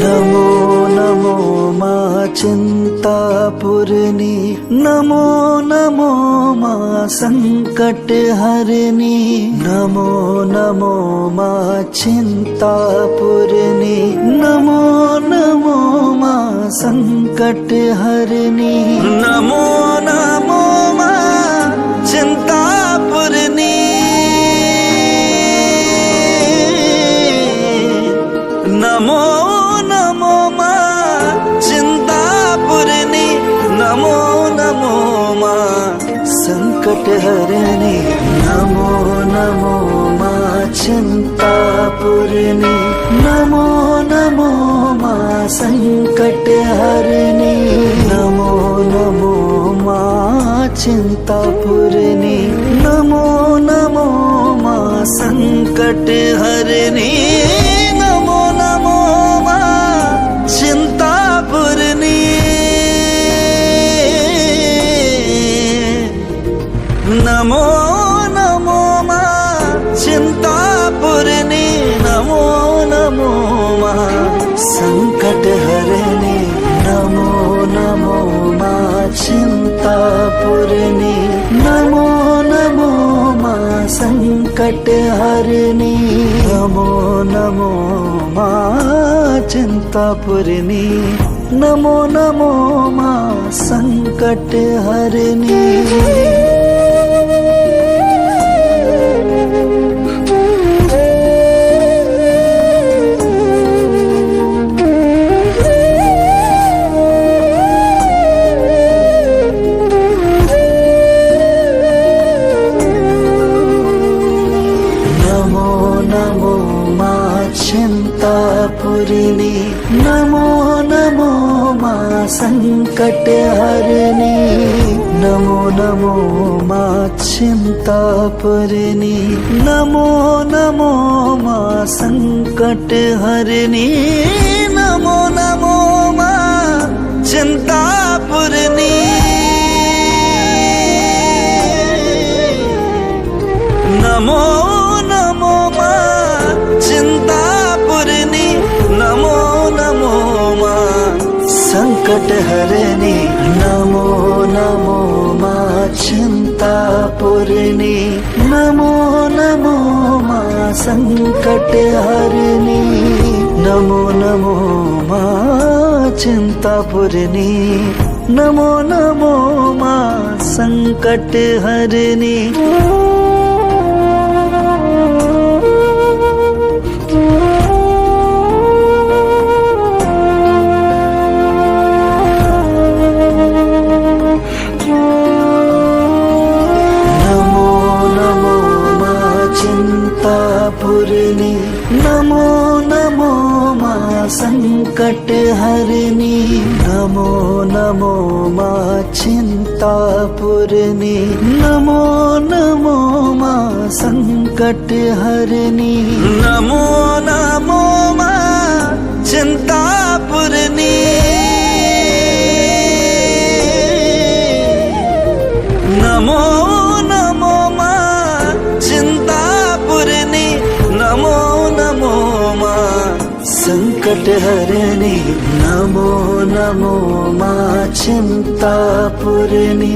नमो नमो मा चिंतापुरनी, नमो नमो मा संकट हरनी, नमो नमो मा चिंतापुरनी, नमो नमो मा संकट हरनी, नमो नमो मा चिंतापुरनी, नमो नमो मा चिंतापुरनी, नमो नमो मा संकट हरनी, नमो नमो मा चिंतापुरनी, नमो नमो मा संकट हरनी, नमो नमो मा चिंतापुरनी, नमो नमो मा संकट हरनी, नमो नमो मा चिंतापुरनी, नमो नमो मा चिंतापुरनी, नमो नमो मा संकट हरनी, नमो नमो मा चिंतापुरनी, नमो नमो मा संकट हरनी, नमो नमो मा चिंतापुरनी, नमो नमो मा संकट हरनी। चिंतापुरनी, नमो नमो मा संकट हरनी, नमो नमो मा चिंतापुरनी, नमो नमो मा संकट हरनी, नमो नमो मा चिंतापुरनी, नमो नमो मा चिंतापुरनी, नमो नमो मा संकट हरनी, नमो नमो मा चिंतापुरनी, नमो नमो मा संकट हरनी, नमो नमो मा चिंतापुरनी, नमो नमो मा संकट हरनी। चिंतापुरनी, नमो नमो मा संकट हरनी, नमो नमो मा चिंतापुरनी, नमो नमो मा संकट हरनी, नमो नमो मा चिंतापुरनी, नमो नमो मा चिंतापुरनी, नमो नमो मा संकट हरनी, नमो नमो मा चिंतापुरनी,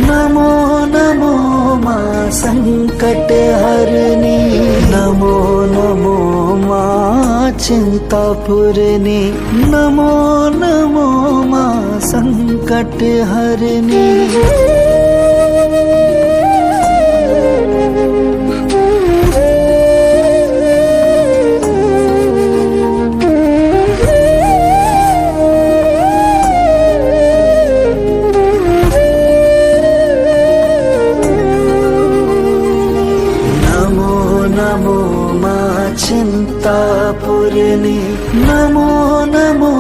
नमो नमो मा संकट हरनी, नमो नमो मा चिंतापुरनी, नमो नमो मा संकट हरनी। चिंतापुरनी, नमो नमो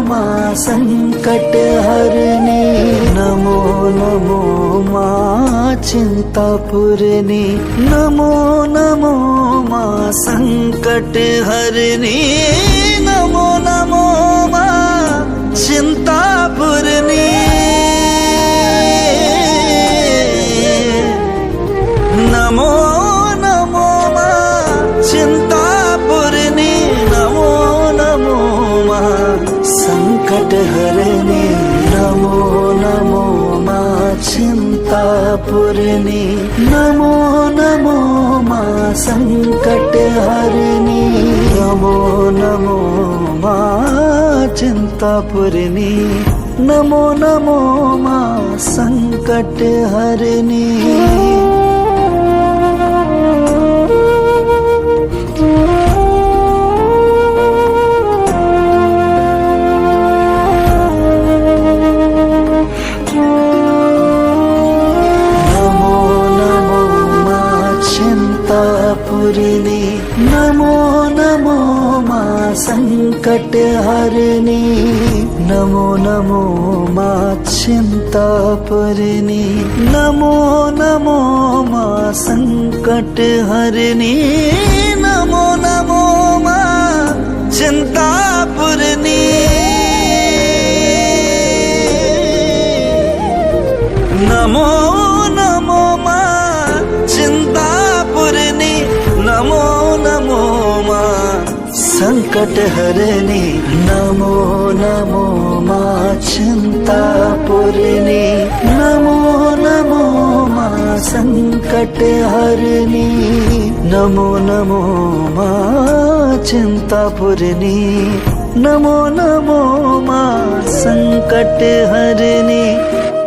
मा संकट हरनी, नमो नमो मा चिंतापुरनी, नमो नमो मा संकट हरनी, नमो नमो मा चिंतापुरनी, संकट हरने नमो नमो माँ चिंतापुरनी नमो नमो माँ संकट हरनी नमो नमो माँ चिंतापुरनी नमो नमो माँ संकट हरनी। चिंतापुरनी नमो नमो माँ संकट हरनी नमो नमो माँ चिंतापुरनी नमो नमो माँ संकट हरनी नमो नमो माँ चिंतापुरनी नमो नमो माँ चिंतापुरनी नमो नमो माँ संकट हरनी नमो नमो माँ चिंतापुरनी नमो नमो माँ संकट हरनी नमो नमो माँ चिंतापुरनी नमो नमो माँ संकट हरनी।